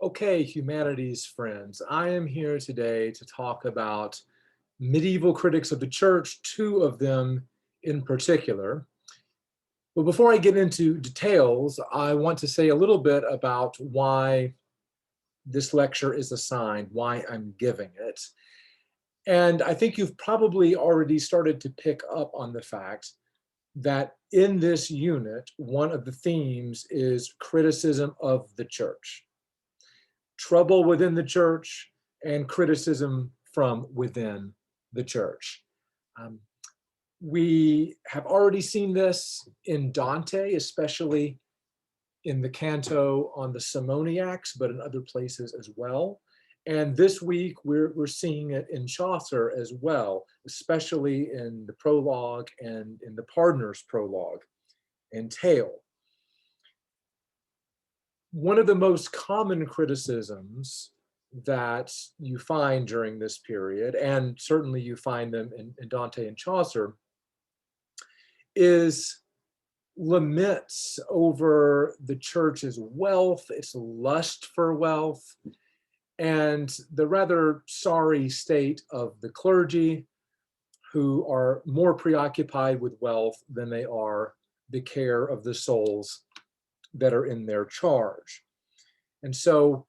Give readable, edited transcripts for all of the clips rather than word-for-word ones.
Okay, humanities friends, I am here today to talk about medieval critics of the church, two of them in particular. But before I get into details, I want to say a little bit about why this lecture is assigned, why I'm giving it. And I think you've probably already started to pick up on the fact that in this unit, one of the themes is criticism of the church. Trouble within the church and criticism from within the church. Um, we have already seen this in Dante, especially in the canto on the Simoniacs, but in other places as well. And this week we're seeing it in Chaucer as well, especially in the prologue and in the Pardoner's prologue and tale. One of the most common criticisms that you find during this period, and certainly you find them in Dante and Chaucer, is laments over the church's wealth, its lust for wealth, and the rather sorry state of the clergy, who are more preoccupied with wealth than they are the care of the souls that are in their charge. And so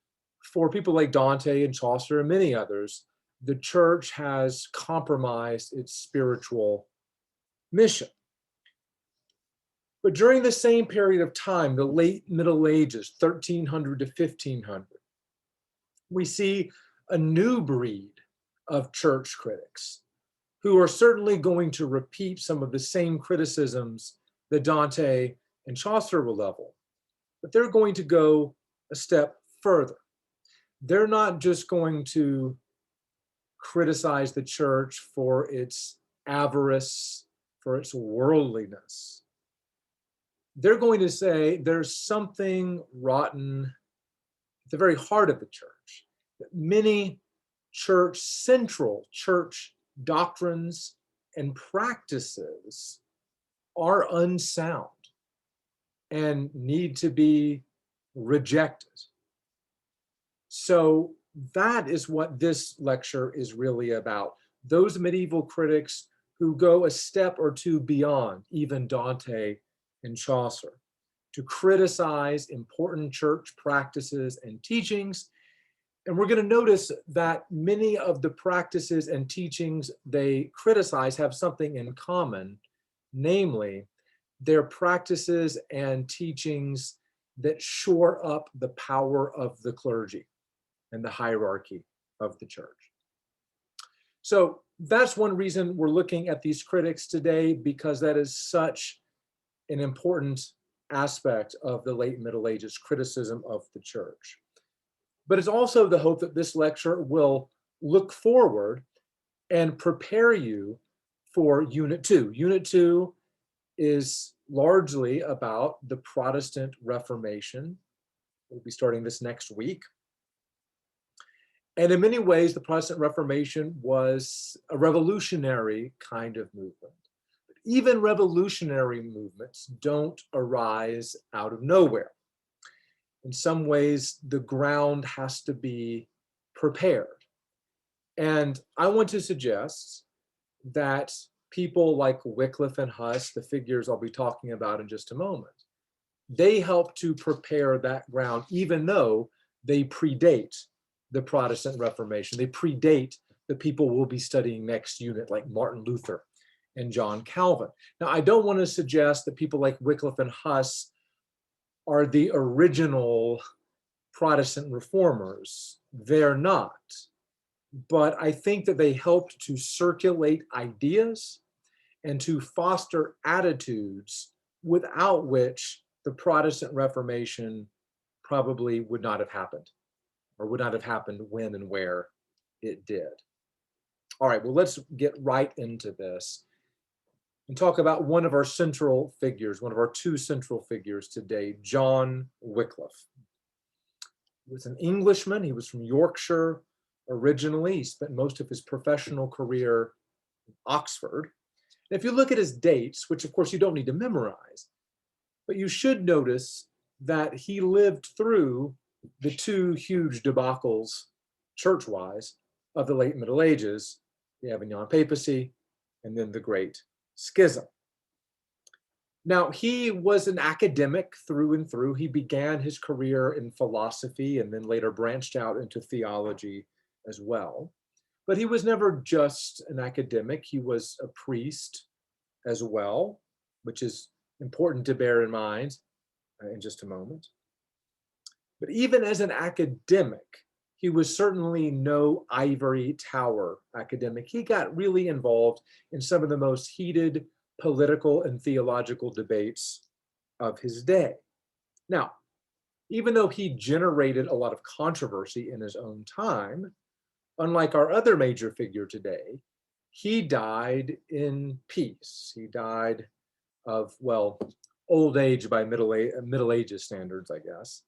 for people like Dante and Chaucer and many others, the church has compromised its spiritual mission. But during the same period of time, the late Middle Ages, 1300 to 1500, we see a new breed of church critics who are certainly going to repeat some of the same criticisms that Dante and Chaucer will level, but they're going to go a step further. They're not just going to criticize the church for its avarice, for its worldliness. They're going to say there's something rotten at the very heart of the church. That many central church doctrines and practices are unsound and need to be rejected. So that is what this lecture is really about. Those medieval critics who go a step or two beyond even Dante and Chaucer to criticize important church practices and teachings. And we're going to notice that many of the practices and teachings they criticize have something in common, namely, they're practices and teachings that shore up the power of the clergy and the hierarchy of the church. So that's one reason we're looking at these critics today, because that is such an important aspect of the late Middle Ages criticism of the church. But it's also the hope that this lecture will look forward and prepare you for Unit 2. Unit 2 is largely about the Protestant Reformation. We'll be starting this next week. And in many ways, the Protestant Reformation was a revolutionary kind of movement. But even revolutionary movements don't arise out of nowhere. In some ways, the ground has to be prepared. And I want to suggest that people like Wycliffe and Huss, the figures I'll be talking about in just a moment, they help to prepare that ground, even though they predate the Protestant Reformation. They predate the people we'll be studying next unit, like Martin Luther and John Calvin. Now, I don't want to suggest that people like Wycliffe and Huss are the original Protestant reformers. They're not. But I think that they helped to circulate ideas and to foster attitudes without which the Protestant Reformation probably would not have happened, or would not have happened when and where it did. All right, well, let's get right into this and talk about one of our central figures, one of our two central figures today, John Wycliffe. He was an Englishman. He was from Yorkshire originally. He spent most of his professional career in Oxford. And if you look at his dates, which of course you don't need to memorize, but you should notice that he lived through the two huge debacles, church-wise, of the late Middle Ages, the Avignon papacy, and then the Great Schism. Now, he was an academic through and through. He began his career in philosophy and then later branched out into theology as well. But he was never just an academic. He was a priest as well, which is important to bear in mind in just a moment. But even as an academic, he was certainly no ivory tower academic. He got really involved in some of the most heated political and theological debates of his day. Now, even though he generated a lot of controversy in his own time, unlike our other major figure today, he died in peace. He died of, well, old age by Middle Ages standards, I guess.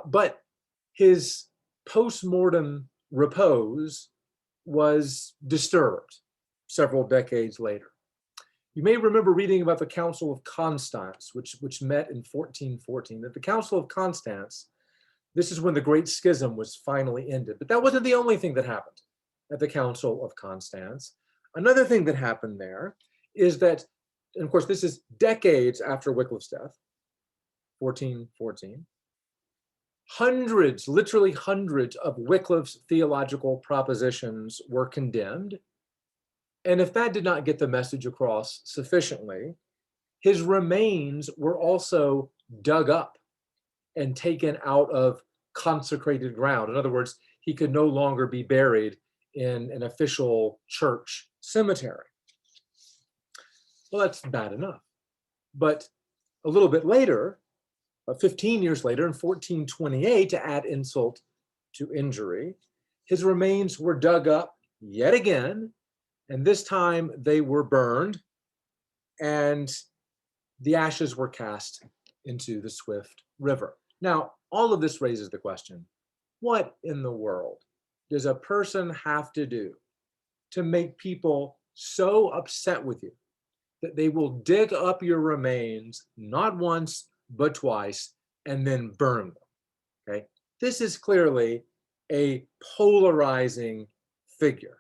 But his post-mortem repose was disturbed several decades later. You may remember reading about the Council of Constance, which met in 1414. At the Council of Constance, this is when the Great Schism was finally ended. But that wasn't the only thing that happened at the Council of Constance. Another thing that happened there is that, and of course, this is decades after Wycliffe's death, 1414. Hundreds, literally hundreds of Wycliffe's theological propositions were condemned. And if that did not get the message across sufficiently, his remains were also dug up and taken out of consecrated ground. In other words, he could no longer be buried in an official church cemetery. Well, that's bad enough. But a little bit later, 15 years later, in 1428, to add insult to injury, his remains were dug up yet again, and this time they were burned, and the ashes were cast into the swift river. Now, all of this raises the question, what in the world does a person have to do to make people so upset with you that they will dig up your remains not once, but twice, and then burn them? Okay, this is clearly a polarizing figure,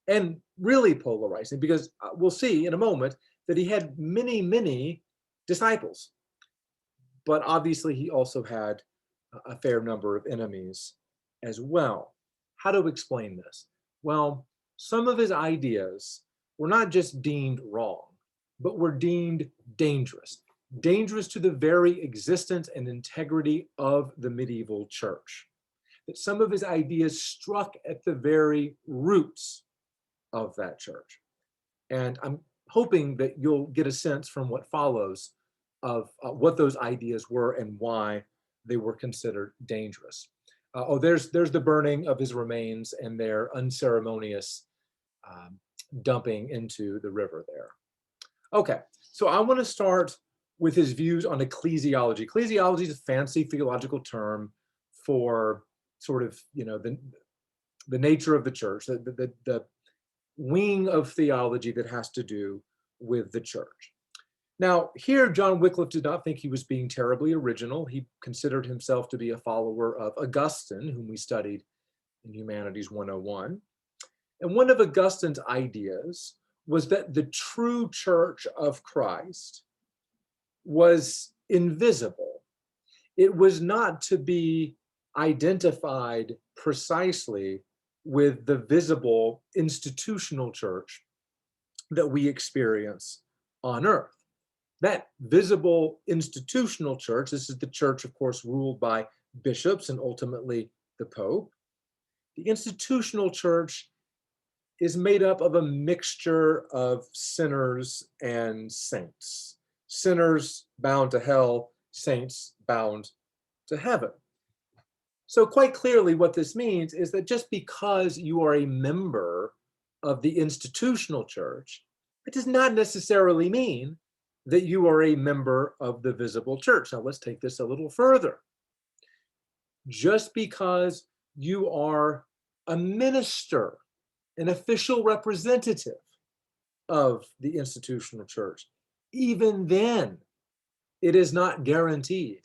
and really polarizing, because we'll see in a moment that he had many, many disciples, but obviously he also had a fair number of enemies as well. How to explain this? Well, some of his ideas were not just deemed wrong, but were deemed dangerous. Dangerous to the very existence and integrity of the medieval church. That some of his ideas struck at the very roots of that church. And I'm hoping that you'll get a sense from what follows of what those ideas were and why they were considered dangerous. There's the burning of his remains and their unceremonious dumping into the river there. Okay, so I want to start with his views on ecclesiology. Ecclesiology is a fancy theological term for sort of, you know, the nature of the church, the wing of theology that has to do with the church. Now, here, John Wycliffe did not think he was being terribly original. He considered himself to be a follower of Augustine, whom we studied in Humanities 101. And one of Augustine's ideas was that the true church of Christ was invisible. It was not to be identified precisely with the visible institutional church that we experience on earth. That visible institutional church, this is the church, of course, ruled by bishops and ultimately the Pope. The institutional church is made up of a mixture of sinners and saints. Sinners bound to hell, saints bound to heaven. So quite clearly what this means is that just because you are a member of the institutional church, it does not necessarily mean that you are a member of the visible church. Now let's take this a little further. Just because you are a minister, an official representative of the institutional church, even then, it is not guaranteed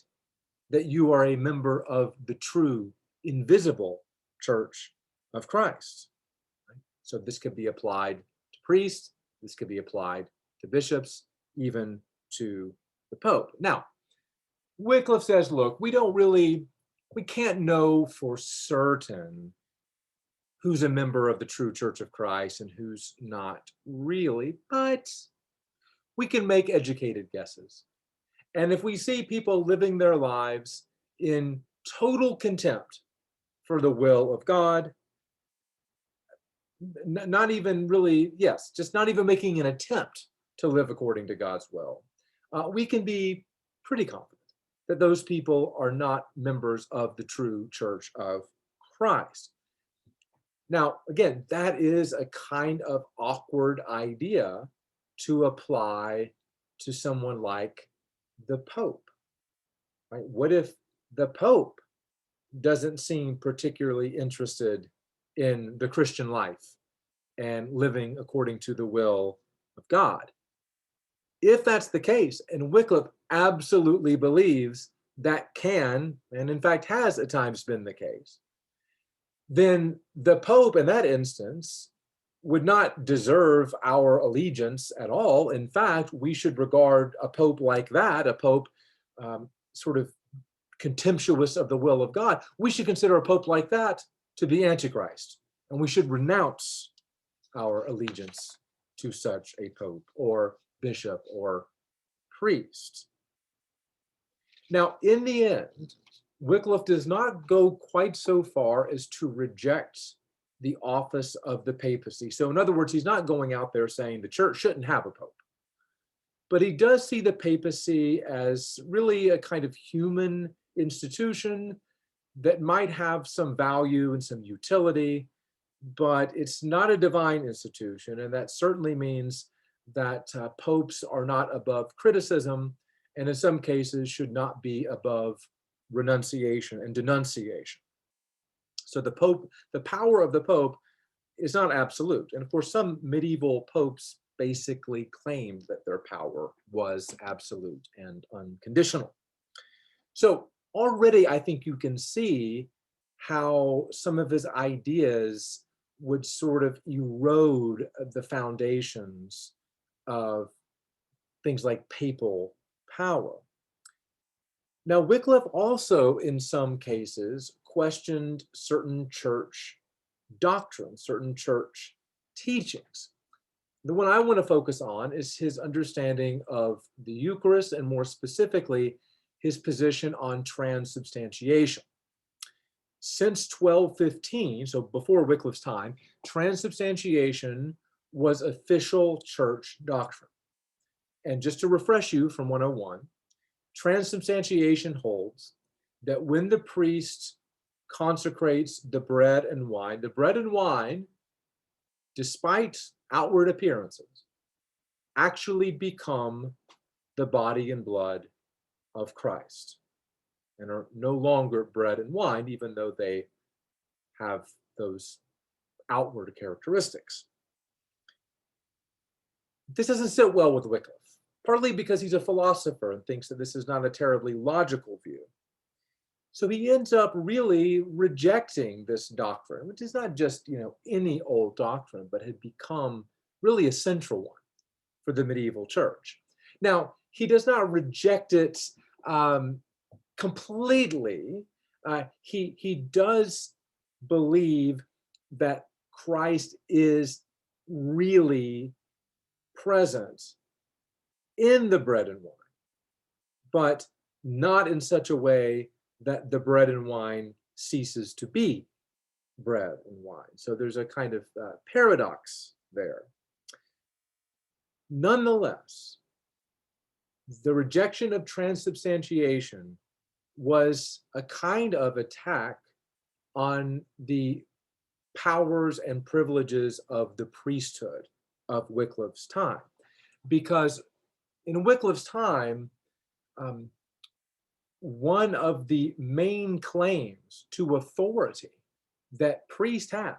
that you are a member of the true, invisible church of Christ. Right? So this could be applied to priests, this could be applied to bishops, even to the Pope. Now, Wycliffe says, look, we can't know for certain who's a member of the true Church of Christ and who's not really, but we can make educated guesses. And if we see people living their lives in total contempt for the will of God, not even really, yes, just not even making an attempt to live according to God's will, we can be pretty confident that those people are not members of the true Church of Christ. Now, again, that is a kind of awkward idea to apply to someone like the Pope, right? What if the Pope doesn't seem particularly interested in the Christian life and living according to the will of God? If that's the case, and Wycliffe absolutely believes that can, and in fact has at times been the case, then the Pope in that instance would not deserve our allegiance at all. In fact, we should regard a Pope like that, a Pope sort of contemptuous of the will of God, we should consider a Pope like that to be Antichrist. And we should renounce our allegiance to such a Pope or bishop or priest. Now, in the end, Wycliffe does not go quite so far as to reject the office of the papacy. So in other words, he's not going out there saying the church shouldn't have a pope. But he does see the papacy as really a kind of human institution that might have some value and some utility, but it's not a divine institution. And that certainly means that popes are not above criticism, and in some cases should not be above renunciation and denunciation. So the Pope, the power of the Pope is not absolute. And of course, some medieval popes basically claimed that their power was absolute and unconditional. So already I think you can see how some of his ideas would sort of erode the foundations of things like papal power. Now, Wycliffe also, in some cases, questioned certain church doctrines, certain church teachings. The one I want to focus on is his understanding of the Eucharist, and more specifically, his position on transubstantiation. Since 1215, so before Wycliffe's time, transubstantiation was official church doctrine. And just to refresh you from 101, transubstantiation holds that when the priest consecrates the bread and wine, despite outward appearances, actually become the body and blood of Christ and are no longer bread and wine, even though they have those outward characteristics. This doesn't sit well with Wycliffe, partly because he's a philosopher and thinks that this is not a terribly logical view. So he ends up really rejecting this doctrine, which is not just, any old doctrine, but had become really a central one for the medieval church. Now, he does not reject it completely. He does believe that Christ is really present in the bread and wine, but not in such a way that the bread and wine ceases to be bread and wine. So there's a kind of paradox there. Nonetheless, the rejection of transubstantiation was a kind of attack on the powers and privileges of the priesthood of Wycliffe's time. Because in Wycliffe's time, one of the main claims to authority that priests had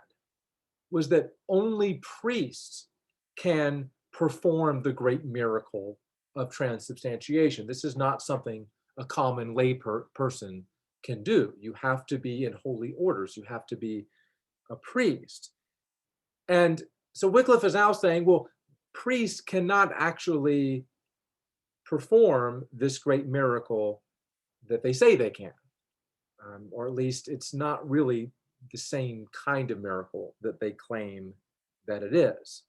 was that only priests can perform the great miracle of transubstantiation. This is not something a common person can do. You have to be in holy orders. You have to be a priest. And so Wycliffe is now saying, well, priests cannot actually perform this great miracle that they say they can. Or at least it's not really the same kind of miracle that they claim that it is.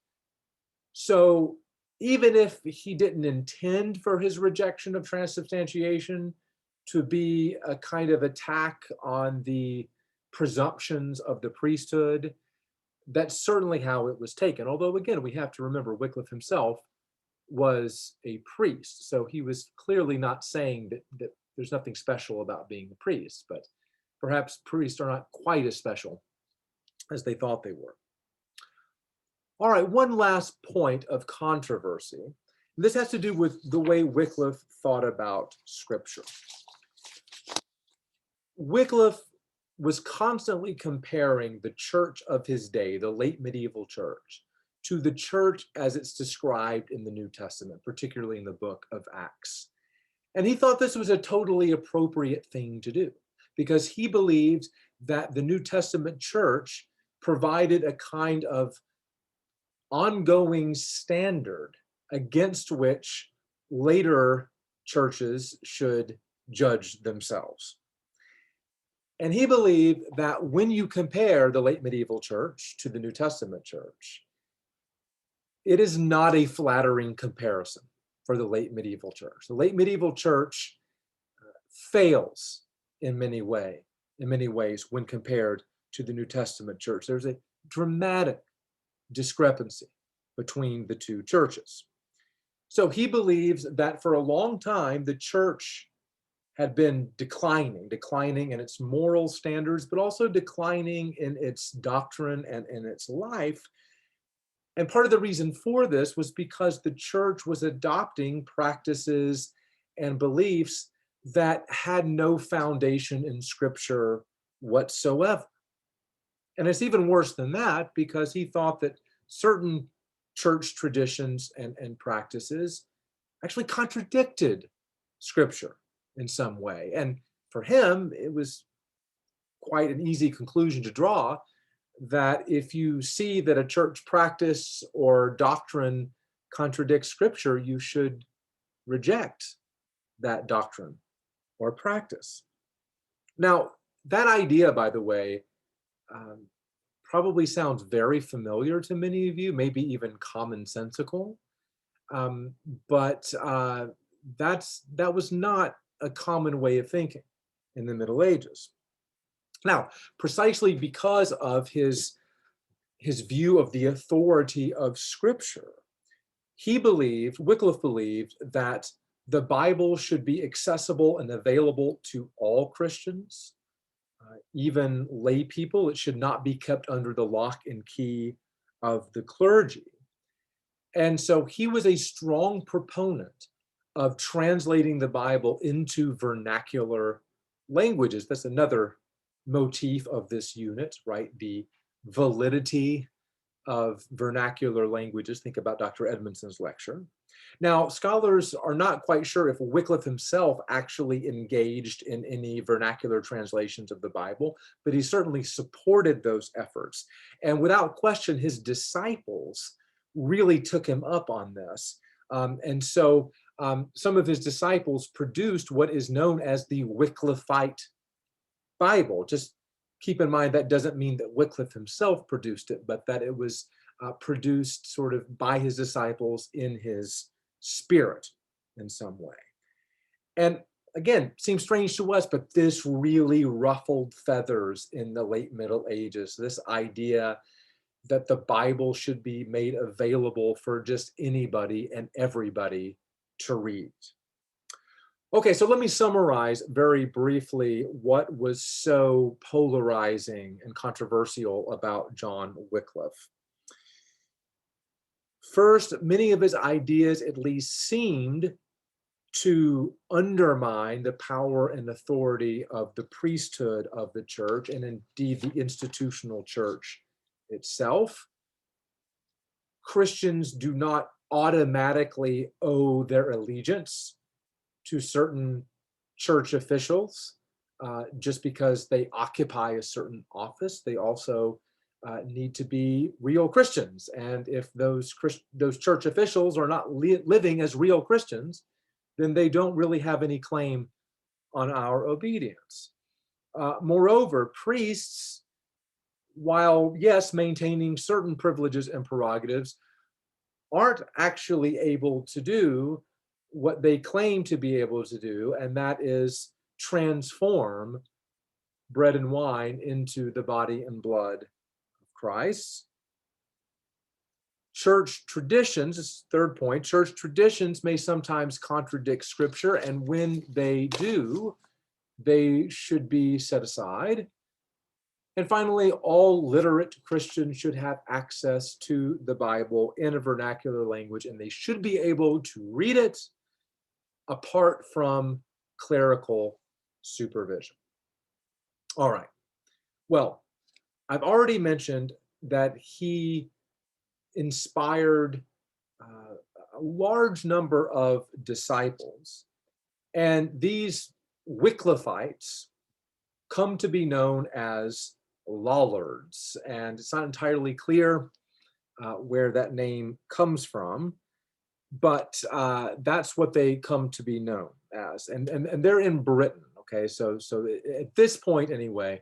So even if he didn't intend for his rejection of transubstantiation to be a kind of attack on the presumptions of the priesthood, that's certainly how it was taken. Although, again, we have to remember Wycliffe himself was a priest. So he was clearly not saying that there's nothing special about being a priest, but perhaps priests are not quite as special as they thought they were. All right, one last point of controversy. This has to do with the way Wycliffe thought about Scripture. Wycliffe was constantly comparing the church of his day, the late medieval church, to the church as it's described in the New Testament, particularly in the book of Acts. And he thought this was a totally appropriate thing to do because he believed that the New Testament church provided a kind of ongoing standard against which later churches should judge themselves. And he believed that when you compare the late medieval church to the New Testament church, it is not a flattering comparison for the late medieval church. The late medieval church fails in many ways when compared to the New Testament church. There's a dramatic discrepancy between the two churches. So he believes that for a long time, the church had been declining in its moral standards, but also declining in its doctrine and in its life. And part of the reason for this was because the church was adopting practices and beliefs that had no foundation in Scripture whatsoever. And it's even worse than that because he thought that certain church traditions and practices actually contradicted Scripture in some way. And for him, it was quite an easy conclusion to draw that if you see that a church practice or doctrine contradicts Scripture, you should reject that doctrine or practice. Now, that idea, by the way, probably sounds very familiar to many of you, maybe even commonsensical, but that was not a common way of thinking in the Middle Ages. Now, precisely because of his view of the authority of Scripture, Wycliffe believed that the Bible should be accessible and available to all Christians, even lay people. It should not be kept under the lock and key of the clergy. And so he was a strong proponent of translating the Bible into vernacular languages. That's another motif of this unit, right? The validity of vernacular languages. Think about Dr. Edmondson's lecture. Now, scholars are not quite sure if Wycliffe himself actually engaged in any vernacular translations of the Bible, but he certainly supported those efforts. And without question, his disciples really took him up on this. And so some of his disciples produced what is known as the Wycliffite Bible. Just keep in mind that doesn't mean that Wycliffe himself produced it, but that it was produced sort of by his disciples in his spirit in some way. And again, seems strange to us, but this really ruffled feathers in the late Middle Ages, this idea that the Bible should be made available for just anybody and everybody to read. Okay, so let me summarize very briefly what was so polarizing and controversial about John Wycliffe. First, many of his ideas at least seemed to undermine the power and authority of the priesthood of the church and indeed the institutional church itself. Christians do not automatically owe their allegiance to certain church officials, just because they occupy a certain office. They also need to be real Christians. And if those church officials are not living as real Christians, then they don't really have any claim on our obedience. Moreover, priests, while yes, maintaining certain privileges and prerogatives, aren't actually able to do what they claim to be able to do, and that is transform bread and wine into the body and blood of Christ. Church traditions, this is the third point, church traditions may sometimes contradict Scripture, and when they do, they should be set aside. And finally, all literate Christians should have access to the Bible in a vernacular language, and they should be able to read it apart from clerical supervision. All right. Well, I've already mentioned that he inspired a large number of disciples, and these Wycliffites come to be known as Lollards, and it's not entirely clear where that name comes from, but that's what they come to be known as, and they're in Britain. Okay, so at this point anyway,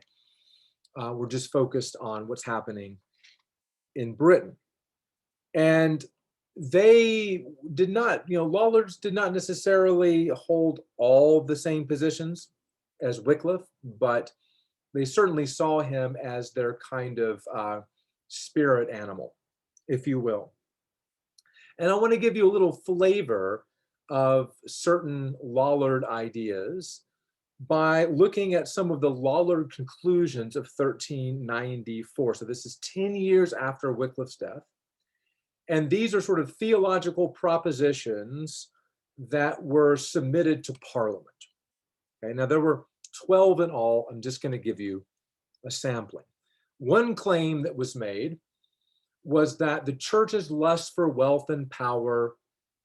we're just focused on what's happening in Britain, and they did not, Lollards did not necessarily hold all the same positions as Wycliffe, but they certainly saw him as their kind of spirit animal, if you will. And I want to give you a little flavor of certain Lollard ideas by looking at some of the Lollard conclusions of 1394. So this is 10 years after Wycliffe's death. And these are sort of theological propositions that were submitted to Parliament. Okay, now there were 12 in all. I'm just going to give you a sampling. One claim that was made was that the church's lust for wealth and power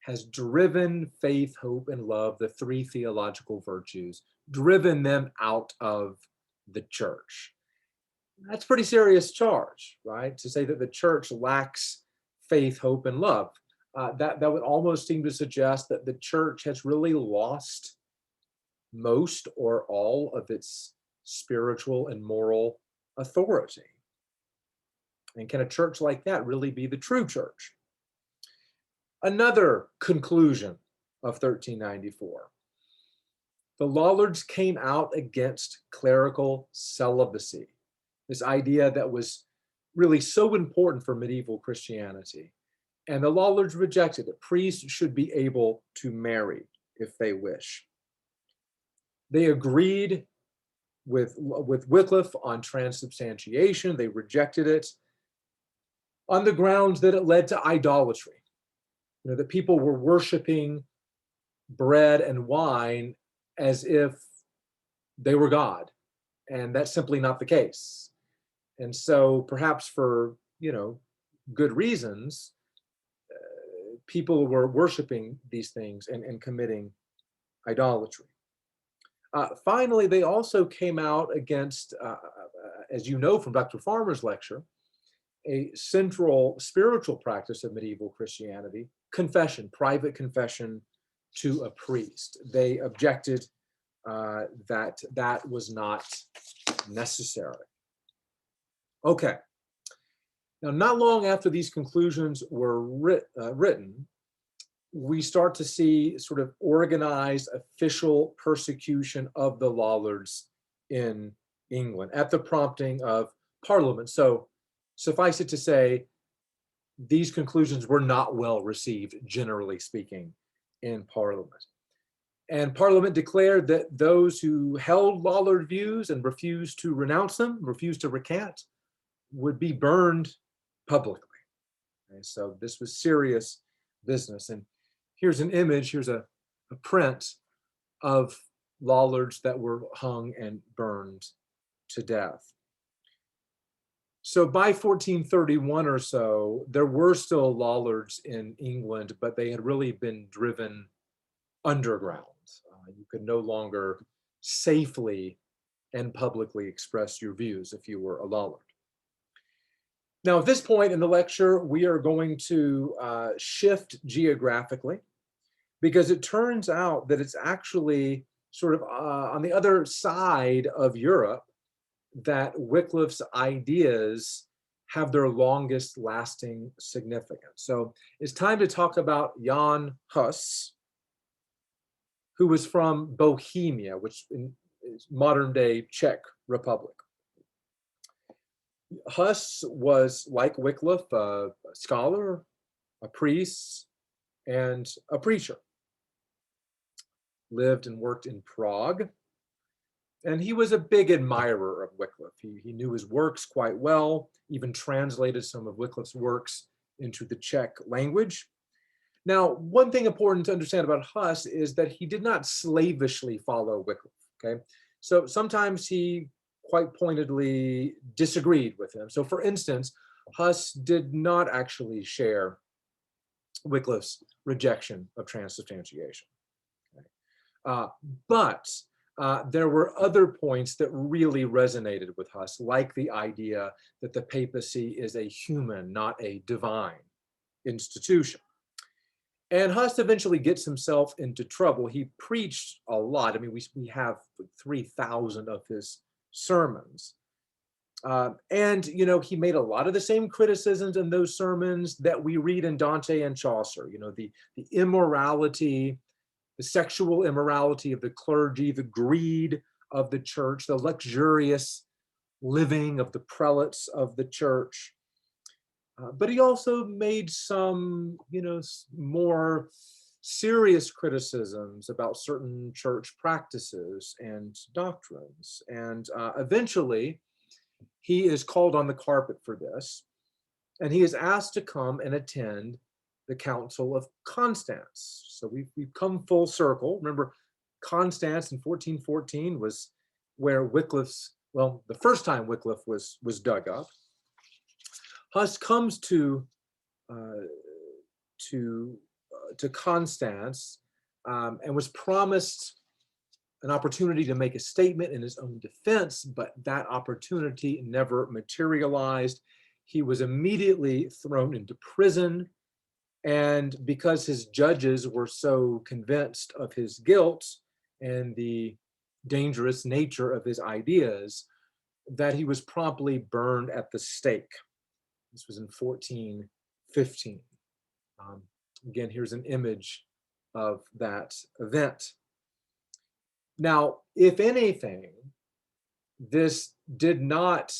has driven faith, hope, and love, the three theological virtues, driven them out of the church. That's a pretty serious charge, right? To say that the church lacks faith, hope, and love. That would almost seem to suggest that the church has really lost most or all of its spiritual and moral authority. And can a church like that really be the true church? Another conclusion of 1394. The Lollards came out against clerical celibacy, this idea that was really so important for medieval Christianity. And the Lollards rejected it. Priests should be able to marry if they wish. They agreed with Wycliffe on transubstantiation. They rejected it on the grounds that it led to idolatry. That people were worshiping bread and wine as if they were God, and that's simply not the case. And so perhaps for, good reasons, people were worshiping these things and committing idolatry. Finally, they also came out against, as you know from Dr. Farmer's lecture, a central spiritual practice of medieval Christianity, confession, private confession to a priest. They objected that was not necessary. Okay. Now, not long after these conclusions were written, we start to see sort of organized official persecution of the Lollards in England at the prompting of Parliament. So suffice it to say, these conclusions were not well received, generally speaking, in Parliament. And Parliament declared that those who held Lollard views and refused to renounce them, refused to recant, would be burned publicly. Okay, so this was serious business. And here's an image, here's a print of Lollards that were hung and burned to death. So by 1431 or so, there were still Lollards in England, but they had really been driven underground. You could no longer safely and publicly express your views if you were a Lollard. Now, at this point in the lecture, we are going to shift geographically, because it turns out that it's actually sort of on the other side of Europe that Wycliffe's ideas have their longest lasting significance. So it's time to talk about Jan Hus, who was from Bohemia, which is modern day Czech Republic. Hus was, like Wycliffe, a scholar, a priest, and a preacher. Lived and worked in Prague. And he was a big admirer of Wycliffe. He knew his works quite well, even translated some of Wycliffe's works into the Czech language. Now, one thing important to understand about Hus is that he did not slavishly follow Wycliffe, okay? So sometimes he quite pointedly disagreed with him. So for instance, Hus did not actually share Wycliffe's rejection of transubstantiation. But there were other points that really resonated with Hus, like the idea that the papacy is a human, not a divine institution. And Hus eventually gets himself into trouble. He preached a lot. I mean, we have 3,000 of his sermons. And, you know, he made a lot of the same criticisms in those sermons that we read in Dante and Chaucer, you know, the immorality, the sexual immorality of the clergy, the greed of the church, the luxurious living of the prelates of the church. But he also made some, you know, more serious criticisms about certain church practices and doctrines. And eventually, he is called on the carpet for this, and he is asked to come and attend the Council of Constance. So we've come full circle. Remember, Constance in 1414 was where Wycliffe's, well, the first time Wycliffe was dug up. Hus comes to Constance and was promised an opportunity to make a statement in his own defense, but that opportunity never materialized. He was immediately thrown into prison, and because his judges were so convinced of his guilt and the dangerous nature of his ideas, that he was promptly burned at the stake. This was in 1415. Again, here's an image of that event. Now, if anything, this did not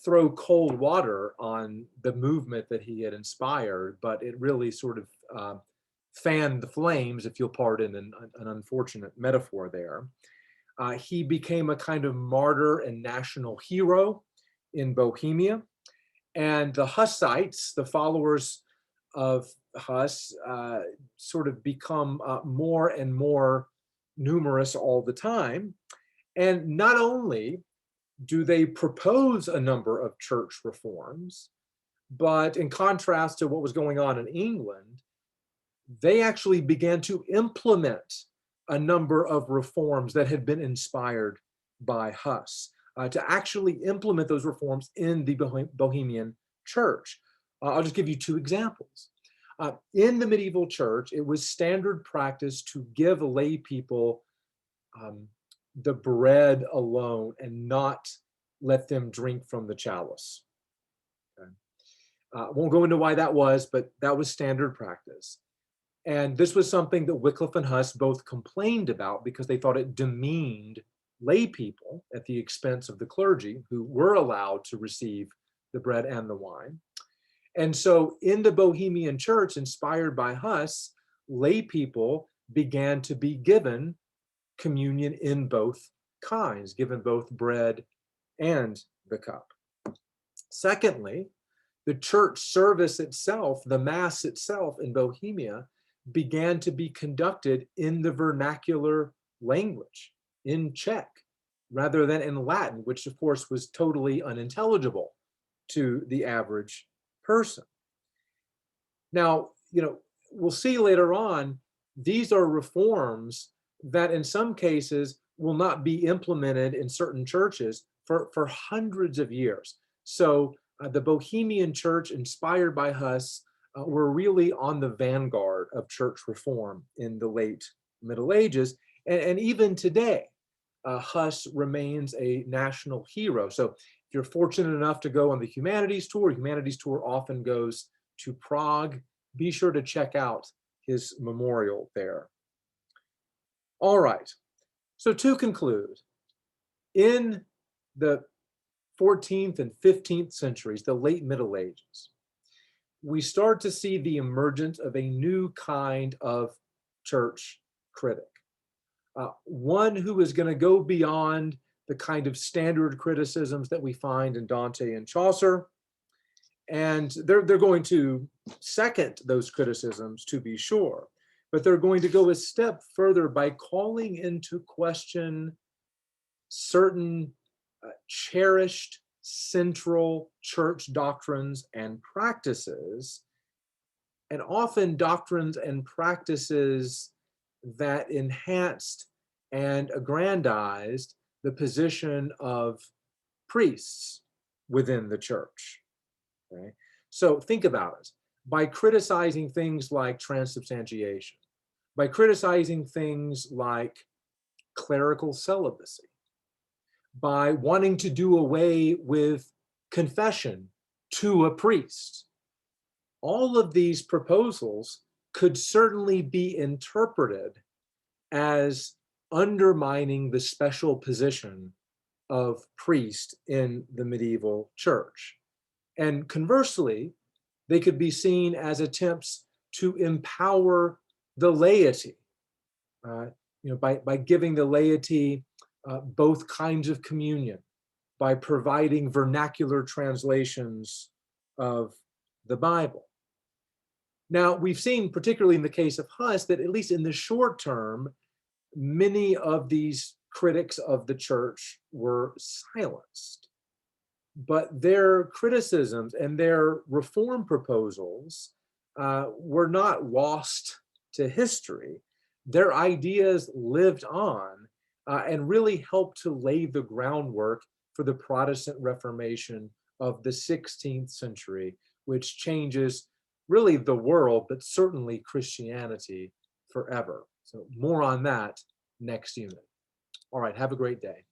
throw cold water on the movement that he had inspired, but it really sort of fanned the flames, if you'll pardon an unfortunate metaphor there. He became a kind of martyr and national hero in Bohemia. And the Hussites, the followers of Hus, sort of become more and more numerous all the time. And not only do they propose a number of church reforms, but in contrast to what was going on in England, they actually began to implement a number of reforms that had been inspired by Hus, to actually implement those reforms in the Bohemian church. I'll just give you two examples. In the medieval church, it was standard practice to give lay people the bread alone and not let them drink from the chalice. Okay. Won't go into why that was, but that was standard practice. And this was something that Wycliffe and Hus both complained about because they thought it demeaned lay people at the expense of the clergy, who were allowed to receive the bread and the wine. And so in the Bohemian church, inspired by Hus, lay people began to be given communion in both kinds, given both bread and the cup. Secondly, the church service itself, the Mass itself in Bohemia, began to be conducted in the vernacular language, in Czech, rather than in Latin, which of course was totally unintelligible to the average person. Now, you know, we'll see later on, these are reforms that in some cases will not be implemented in certain churches for hundreds of years. So the Bohemian church, inspired by Huss, were really on the vanguard of church reform in the late Middle Ages. And even today, Huss remains a national hero. So if you're fortunate enough to go on the Humanities Tour often goes to Prague. Be sure to check out his memorial there. All right, so to conclude, in the 14th and 15th centuries, the late Middle Ages, we start to see the emergence of a new kind of church critic. One who is going to go beyond the kind of standard criticisms that we find in Dante and Chaucer. And they're going to second those criticisms, to be sure, but they're going to go a step further by calling into question certain cherished central church doctrines and practices, and often doctrines and practices that enhanced and aggrandized the position of priests within the church. Okay? So think about it. By criticizing things like transubstantiation, by criticizing things like clerical celibacy, by wanting to do away with confession to a priest, all of these proposals could certainly be interpreted as undermining the special position of priest in the medieval church. And conversely, they could be seen as attempts to empower the laity, by giving the laity both kinds of communion, by providing vernacular translations of the Bible. Now, we've seen, particularly in the case of Huss, that at least in the short term, many of these critics of the church were silenced. But their criticisms and their reform proposals were not lost to history. Their ideas lived on and really helped to lay the groundwork for the Protestant Reformation of the 16th century, which changes really the world, but certainly Christianity forever. So more on that next unit. All right, have a great day.